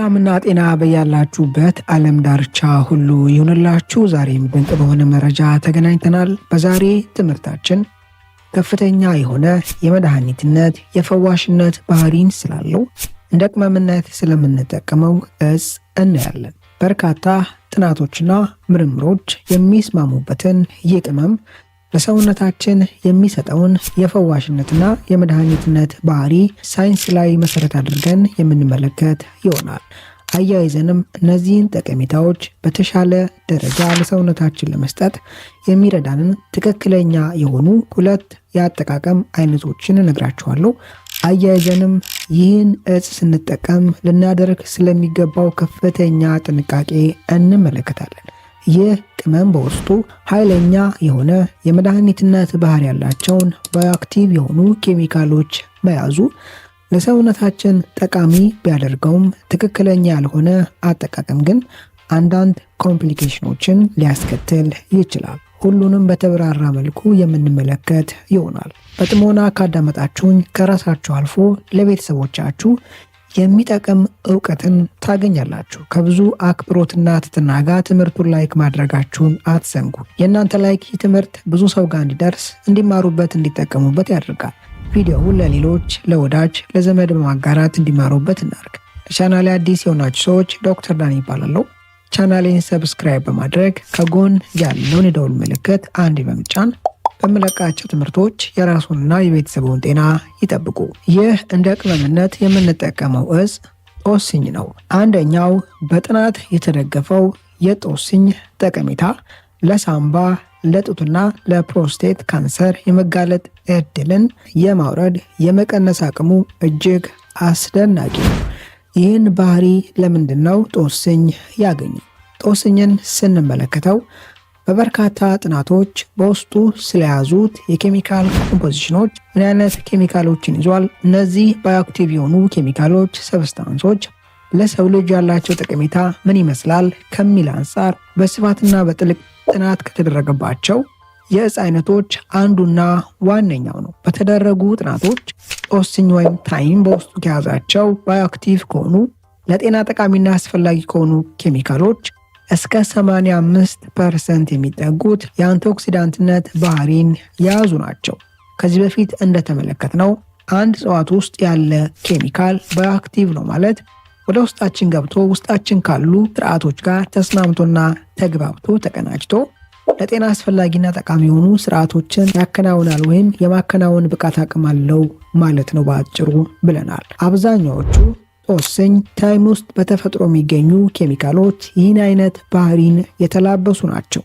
ሰላምና ጤና በያላችሁበት ዓለም ዳርቻ ሁሉ ይሁንላችሁ። ዛሬም ድንቅ በሆነ መረጃ ተገናኝተናል። በዛሬ ትምህርታችን ከፍተኛ የሆነ የመድኃኒትነት የፈዋሽነት ባህሪን ስላለው እንደ ቅመምነት ስለምንጠቀመው እጽ እናያለን። በርካታ ጥናቶችና ምርምሮች የሚስማሙበትን ይህ ቅመም ለሰውነታችን የሚሰጠውን የፈዋሽነትና የመድኃኒትነት ባህሪ ሳይንስ ላይ መሰረት አድርገን የምንመለከት ይሆናል። አያይዘንም እነዚህን ጠቀሜታዎች በተሻለ ደረጃ ለሰውነታችን ለመስጠት የሚረዳንን ትክክለኛ የሆኑ ሁለት የአጠቃቀም አይነቶችን እነግራችኋለሁ። አያይዘንም ይህን እጽ ስንጠቀም ልናደርግ ስለሚገባው ከፍተኛ ጥንቃቄ እንመለከታለን። ይህ ቅመም በውስጡ ኃይለኛ የሆነ የመድኃኒትነት ባህሪ ያላቸውን ባዮአክቲቭ የሆኑ ኬሚካሎች መያዙ ለሰውነታችን ጠቃሚ ቢያደርገውም ትክክለኛ ያልሆነ አጠቃቀም ግን አንዳንድ ኮምፕሊኬሽኖችን ሊያስከትል ይችላል። ሁሉንም በተብራራ መልኩ የምንመለከት ይሆናል። በጥሞና ካዳመጣችሁኝ ከራሳችሁ አልፎ ለቤተሰቦቻችሁ የሚጠቅም እውቀትን ታገኛላችሁ። ከብዙ አክብሮትና ትህትና ጋር ትምህርቱን ላይክ ማድረጋችሁን አትዘንጉ። የእናንተ ላይክ ይህ ትምህርት ብዙ ሰው ጋር እንዲደርስ፣ እንዲማሩበት፣ እንዲጠቀሙበት ያደርጋል። ቪዲዮውን ለሌሎች ለወዳጅ ለዘመድ በማጋራት እንዲማሩበት እናርግ። ለቻናሌ አዲስ የሆናችሁ ሰዎች ዶክተር ዳኒ ይባላለሁ። ቻናሌን ሰብስክራይብ በማድረግ ከጎን ያለውን የደውል ምልክት አንድ በመጫን በመለቃቸው ትምህርቶች የራሱንና የቤተሰቡን ጤና ይጠብቁ። ይህ እንደ ቅመምነት የምንጠቀመው እጽ ጦስኝ ነው። አንደኛው በጥናት የተደገፈው የጦስኝ ጠቀሜታ ለሳምባ ለጡትና ለፕሮስቴት ካንሰር የመጋለጥ እድልን የማውረድ የመቀነስ አቅሙ እጅግ አስደናቂ ነው። ይህን ባህሪ ለምንድን ነው ጦስኝ ያገኘው? ጦስኝን ስንመለከተው በበርካታ ጥናቶች በውስጡ ስለያዙት የኬሚካል ኮምፖዚሽኖች ምን አይነት ኬሚካሎችን ይዟል፣ እነዚህ ባዮአክቲቭ የሆኑ ኬሚካሎች ሰብስታንሶች ለሰው ልጅ ያላቸው ጠቀሜታ ምን ይመስላል ከሚል አንጻር በስፋትና በጥልቅ ጥናት ከተደረገባቸው የእጽ አይነቶች አንዱና ዋነኛው ነው። በተደረጉ ጥናቶች ጦስኝ ወይም ታይም በውስጡ ከያዛቸው ባዮአክቲቭ ከሆኑ ለጤና ጠቃሚና አስፈላጊ ከሆኑ ኬሚካሎች እስከ 85% የሚጠጉት የአንቲኦክሲዳንትነት ባህሪን የያዙ ናቸው። ከዚህ በፊት እንደተመለከትነው አንድ እጽዋት ውስጥ ያለ ኬሚካል ባዮአክቲቭ ነው ማለት ወደ ውስጣችን ገብቶ ውስጣችን ካሉ ስርዓቶች ጋር ተስማምቶና ተግባብቶ ተቀናጅቶ ለጤና አስፈላጊና ጠቃሚ የሆኑ ስርዓቶችን ያከናውናል ወይም የማከናወን ብቃት አቅም አለው ማለት ነው በአጭሩ ብለናል። አብዛኛዎቹ ጦስኝ ታይም ውስጥ በተፈጥሮ የሚገኙ ኬሚካሎች ይህን አይነት ባህሪን የተላበሱ ናቸው።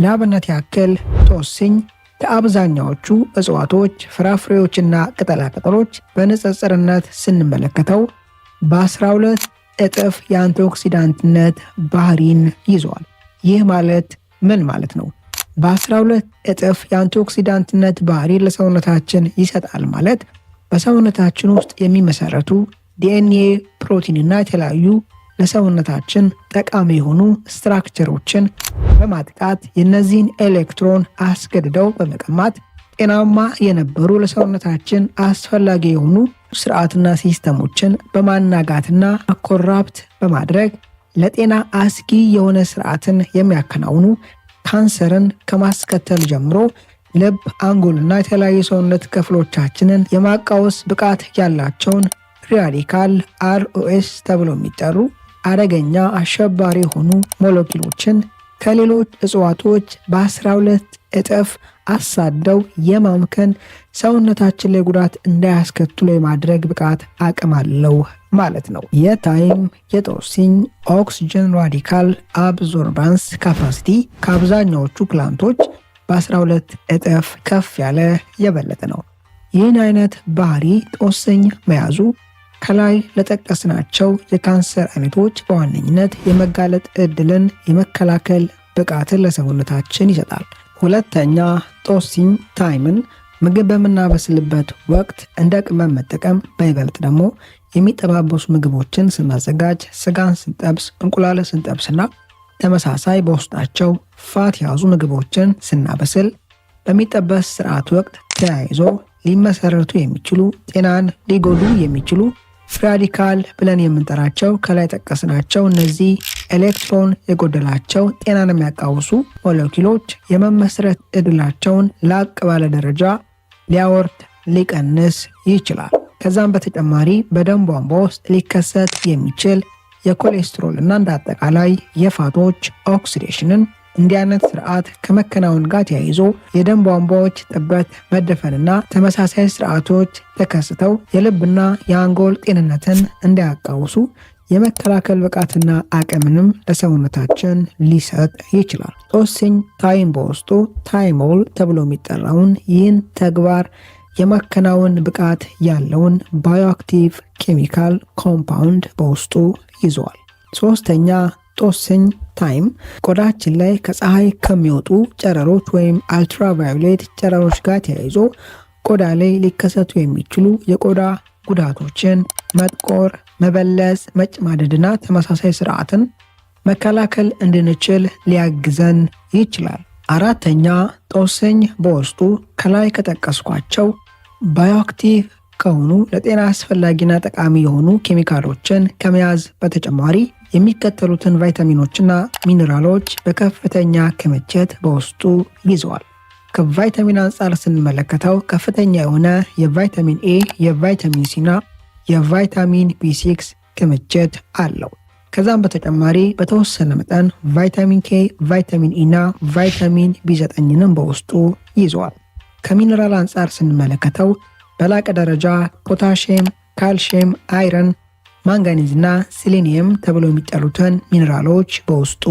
ለአብነት ያክል ጦስኝ ከአብዛኛዎቹ እጽዋቶች፣ ፍራፍሬዎችና ቅጠላቅጠሎች በንጽጽርነት ስንመለከተው በ12 እጥፍ የአንቲኦክሲዳንትነት ባህሪን ይዟል። ይህ ማለት ምን ማለት ነው? በ12 እጥፍ የአንቲኦክሲዳንትነት ባህሪ ለሰውነታችን ይሰጣል ማለት በሰውነታችን ውስጥ የሚመሰረቱ ዲኤንኤ፣ ፕሮቲንና የተለያዩ ለሰውነታችን ጠቃሚ የሆኑ ስትራክቸሮችን በማጥቃት የነዚህን ኤሌክትሮን አስገድደው በመቀማት ጤናማ የነበሩ ለሰውነታችን አስፈላጊ የሆኑ ስርዓትና ሲስተሞችን በማናጋትና ኮራፕት በማድረግ ለጤና አስጊ የሆነ ስርዓትን የሚያከናውኑ ካንሰርን ከማስከተል ጀምሮ ልብ፣ አንጎልና የተለያዩ ሰውነት ክፍሎቻችንን የማቃወስ ብቃት ያላቸውን ራዲካል ROS ተብሎ የሚጠሩ አደገኛ አሸባሪ የሆኑ ሞለኪውሎችን ከሌሎች እጽዋቶች በ12 እጥፍ አሳደው የማምከን ሰውነታችን ላይ ጉዳት እንዳያስከትሉ የማድረግ ብቃት አቅም አለው ማለት ነው። የታይም የጦስኝ ኦክሲጅን ራዲካል አብዞርባንስ ካፓሲቲ ከአብዛኛዎቹ ፕላንቶች በ12 እጥፍ ከፍ ያለ የበለጠ ነው። ይህን አይነት ባህሪ ጦስኝ መያዙ ከላይ ለጠቀስናቸው የካንሰር አይነቶች በዋነኝነት የመጋለጥ እድልን የመከላከል ብቃትን ለሰውነታችን ይሰጣል። ሁለተኛ ጦስኝ ታይምን ምግብ በምናበስልበት ወቅት እንደ ቅመም መጠቀም፣ በይበልጥ ደግሞ የሚጠባበሱ ምግቦችን ስናዘጋጅ፣ ስጋን ስንጠብስ፣ እንቁላል ስንጠብስና ተመሳሳይ በውስጣቸው ፋት የያዙ ምግቦችን ስናበስል በሚጠበስ ስርዓት ወቅት ተያይዞ ሊመሰረቱ የሚችሉ ጤናን ሊጎዱ የሚችሉ ራዲካል ብለን የምንጠራቸው ከላይ ጠቀስናቸው እነዚህ ኤሌክትሮን የጎደላቸው ጤናን የሚያቃውሱ ሞለኪውሎች የመመስረት እድላቸውን ላቅ ባለ ደረጃ ሊያወርድ ሊቀንስ ይችላል። ከዛም በተጨማሪ በደም ቧንቧ ውስጥ ሊከሰት የሚችል የኮሌስትሮል እና እንደ አጠቃላይ የፋቶች ኦክሲዴሽንን እንዲህ አይነት ስርዓት ከመከናወን ጋር ተያይዞ የደም ቧንቧዎች ጥበት መደፈንና ተመሳሳይ ስርዓቶች ተከስተው የልብና የአንጎል ጤንነትን እንዳያቃውሱ የመከላከል ብቃትና አቅምንም ለሰውነታችን ሊሰጥ ይችላል። ጦስኝ ታይም በውስጡ ታይሞል ተብሎ የሚጠራውን ይህን ተግባር የማከናወን ብቃት ያለውን ባዮአክቲቭ ኬሚካል ኮምፓውንድ በውስጡ ይዘዋል። ሶስተኛ ጦስኝ ታይም ቆዳችን ላይ ከፀሐይ ከሚወጡ ጨረሮች ወይም አልትራቫዮሌት ጨረሮች ጋር ተያይዞ ቆዳ ላይ ሊከሰቱ የሚችሉ የቆዳ ጉዳቶችን መጥቆር፣ መበለስ፣ መጨማደድና ተመሳሳይ ስርዓትን መከላከል እንድንችል ሊያግዘን ይችላል። አራተኛ ጦስኝ በውስጡ ከላይ ከጠቀስኳቸው ባዮአክቲቭ ከሆኑ ለጤና አስፈላጊና ጠቃሚ የሆኑ ኬሚካሎችን ከመያዝ በተጨማሪ የሚከተሉትን ቫይታሚኖችና ሚነራሎች በከፍተኛ ክምችት በውስጡ ይዘዋል። ከቫይታሚን አንጻር ስንመለከተው ከፍተኛ የሆነ የቫይታሚን ኤ፣ የቫይታሚን ሲና የቫይታሚን ቢ6 ክምችት አለው። ከዛም በተጨማሪ በተወሰነ መጠን ቫይታሚን ኬ፣ ቫይታሚን ኢ እና ቫይታሚን ቢ9ንም በውስጡ ይዘዋል። ከሚነራል አንጻር ስንመለከተው በላቀ ደረጃ ፖታሽየም፣ ካልሽየም፣ አይረን፣ ማንጋኒዝ እና ሴሌኒየም ተብሎ የሚጠሩትን ሚነራሎች በውስጡ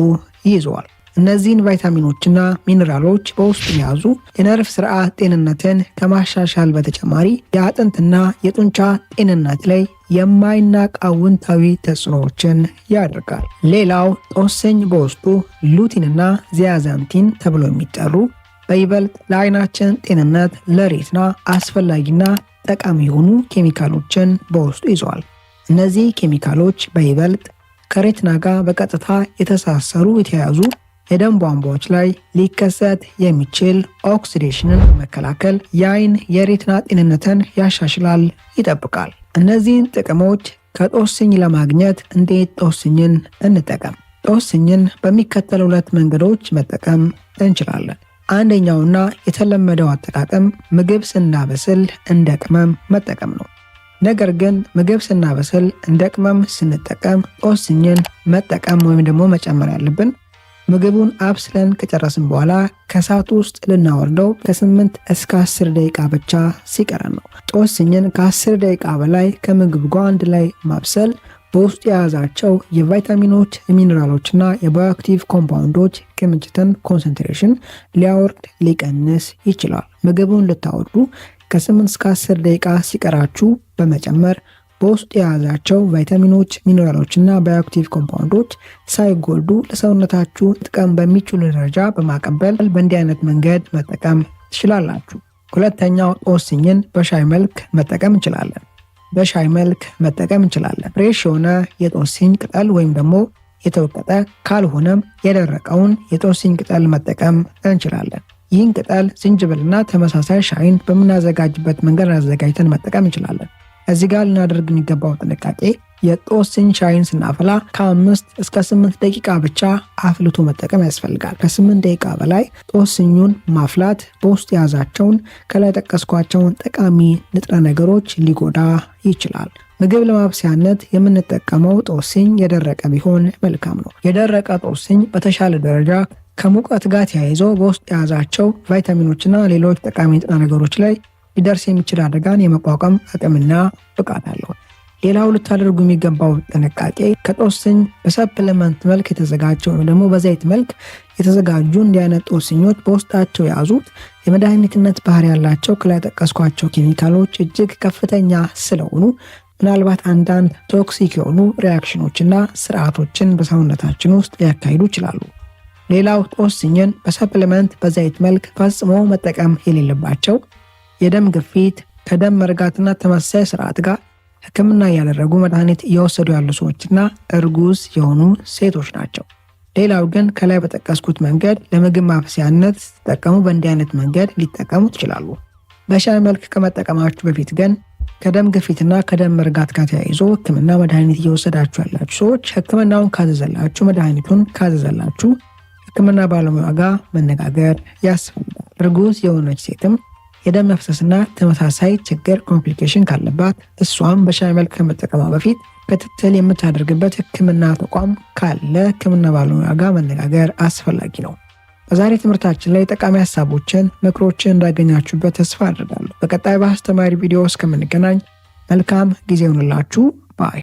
ይዘዋል። እነዚህን ቫይታሚኖችና ሚነራሎች በውስጡ የያዙ የነርቭ ስርዓት ጤንነትን ከማሻሻል በተጨማሪ የአጥንትና የጡንቻ ጤንነት ላይ የማይናቅ አዎንታዊ ተጽዕኖዎችን ያደርጋል። ሌላው ጦስኝ በውስጡ ሉቲንና ዚያዛንቲን ተብሎ የሚጠሩ በይበልጥ ለአይናችን ጤንነት ለሬትና አስፈላጊና ጠቃሚ የሆኑ ኬሚካሎችን በውስጡ ይዘዋል። እነዚህ ኬሚካሎች በይበልጥ ከሬትና ጋር በቀጥታ የተሳሰሩ የተያያዙ የደም ቧንቧዎች ላይ ሊከሰት የሚችል ኦክሲዴሽንን በመከላከል የአይን የሬትና ጤንነትን ያሻሽላል፣ ይጠብቃል። እነዚህን ጥቅሞች ከጦስኝ ለማግኘት እንዴት ጦስኝን እንጠቀም? ጦስኝን በሚከተሉ 2 መንገዶች መጠቀም እንችላለን። አንደኛውና የተለመደው አጠቃቀም ምግብ ስናበስል እንደ ቅመም መጠቀም ነው። ነገር ግን ምግብ ስናበስል እንደ ቅመም ስንጠቀም ጦስኝን መጠቀም ወይም ደግሞ መጨመር ያለብን ምግቡን አብስለን ከጨረስን በኋላ ከእሳት ውስጥ ልናወርደው ከ8 እስከ 10 ደቂቃ ብቻ ሲቀረን ነው። ጦስኝን ከ10 ደቂቃ በላይ ከምግብ ጋር አንድ ላይ ማብሰል በውስጡ የያዛቸው የቫይታሚኖች የሚነራሎችና የባዮአክቲቭ ኮምፓውንዶች ክምችትን ኮንሰንትሬሽን ሊያወርድ ሊቀንስ ይችላል። ምግቡን ልታወርዱ ከ8 እስከ 10 ደቂቃ ሲቀራችሁ በመጨመር በውስጡ የያዛቸው ቫይታሚኖች ሚነራሎችና ባዮአክቲቭ ኮምፓውንዶች ሳይጎዱ ለሰውነታችሁ ጥቅም በሚችሉ ደረጃ በማቀበል በእንዲህ አይነት መንገድ መጠቀም ትችላላችሁ። ሁለተኛው ጦስኝን በሻይ መልክ መጠቀም እንችላለን። በሻይ መልክ መጠቀም እንችላለን። ፍሬሽ የሆነ የጦስኝ ቅጠል ወይም ደግሞ የተወቀጠ ካልሆነም የደረቀውን የጦስኝ ቅጠል መጠቀም እንችላለን። ይህን ቅጠል ዝንጅብልና ተመሳሳይ ሻይን በምናዘጋጅበት መንገድ አዘጋጅተን መጠቀም እንችላለን። እዚህ ጋር ልናደርግ የሚገባው ጥንቃቄ የጦስኝ ሻይን ስናፈላ ከ5 እስከ 8 ደቂቃ ብቻ አፍልቶ መጠቀም ያስፈልጋል። ከ8 ደቂቃ በላይ ጦስኙን ማፍላት በውስጥ የያዛቸውን ከላይ ጠቀስኳቸውን ጠቃሚ ንጥረ ነገሮች ሊጎዳ ይችላል። ምግብ ለማብሰያነት የምንጠቀመው ጦስኝ የደረቀ ቢሆን መልካም ነው። የደረቀ ጦስኝ በተሻለ ደረጃ ከሙቀት ጋር ተያይዞ በውስጥ የያዛቸው ቫይታሚኖችና ሌሎች ጠቃሚ ንጥረ ነገሮች ላይ ሊደርስ የሚችል አደጋን የመቋቋም አቅምና ብቃት አለው። ሌላው ልታደርጉ የሚገባው ጥንቃቄ ከጦስኝ በሰፕሊመንት መልክ የተዘጋጁ ወይም ደግሞ በዘይት መልክ የተዘጋጁ እንዲህ አይነት ጦስኞች በውስጣቸው የያዙት የመድኃኒትነት ባህሪ ያላቸው ከላይ ጠቀስኳቸው ኬሚካሎች እጅግ ከፍተኛ ስለሆኑ ምናልባት አንዳንድ ቶክሲክ የሆኑ ሪያክሽኖችና ስርዓቶችን በሰውነታችን ውስጥ ሊያካሂዱ ይችላሉ። ሌላው ጦስኝን በሰፕሊመንት በዘይት መልክ ፈጽሞ መጠቀም የሌለባቸው የደም ግፊት ከደም መርጋትና ተመሳሳይ ስርዓት ጋር ሕክምና ያደረጉ መድኃኒት እየወሰዱ ያሉ ሰዎችና እርጉዝ የሆኑ ሴቶች ናቸው። ሌላው ግን ከላይ በጠቀስኩት መንገድ ለምግብ ማብሰያነት ሲጠቀሙ በእንዲህ አይነት መንገድ ሊጠቀሙ ይችላሉ። በሻይ መልክ ከመጠቀማችሁ በፊት ግን ከደም ግፊትና ከደም መርጋት ጋር ተያይዞ ህክምና መድኃኒት እየወሰዳችሁ ያላችሁ ሰዎች ህክምናውን ካዘዘላችሁ፣ መድኃኒቱን ካዘዘላችሁ ህክምና ባለሙያ ጋር መነጋገር ያስፈልጋል። እርጉዝ የሆነች ሴትም የደም መፍሰስና ተመሳሳይ ችግር ኮምፕሊኬሽን ካለባት እሷም በሻይ መልክ ከመጠቀሟ በፊት ክትትል የምታደርግበት ህክምና ተቋም ካለ ህክምና ባለሙያ ጋር መነጋገር አስፈላጊ ነው። በዛሬ ትምህርታችን ላይ ጠቃሚ ሀሳቦችን፣ ምክሮችን እንዳገኛችሁበት ተስፋ አድርጋለሁ። በቀጣይ በአስተማሪ ቪዲዮ እስከምንገናኝ መልካም ጊዜ ይሁንላችሁ።